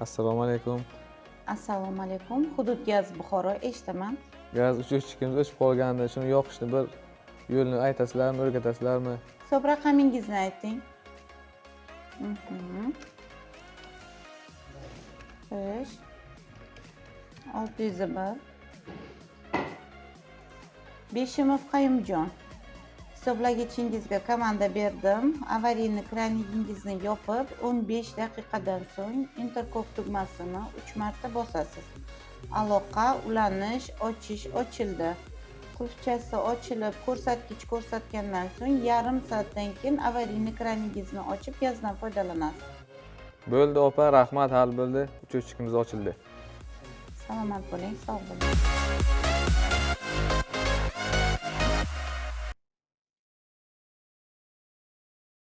Assalomu alaykum. Assalomu alaykum. Hudud gaz Buxoro eshitaman. Gaz o'chiruvchimiz o'chib qolgandi. Shuni yoqishni bir yo'lni aytasizlarmi, o'rgatasizlarmi? Hisob raqamingizni ayting. 5 601 Beshimov Qayumjon. Hisoblagichingizga komanda berdim. Avariyni kranigingizni yopib, 15 daqiqadan so'ng interkom tugmasini 3 marta bosasiz. Aloqa, ulanish, ochish ochildi. Qulfchasi ochilib, ko'rsatkich ko'rsatgandan so'ng yarim soatdan keyin avariyni kraningizni ochib, gazdan foydalanasiz. Bo'ldi opa, rahmat, hal bo'ldi. O'chiruvchimiz ochildi. Salomat bo'ling, sog' bo'ling.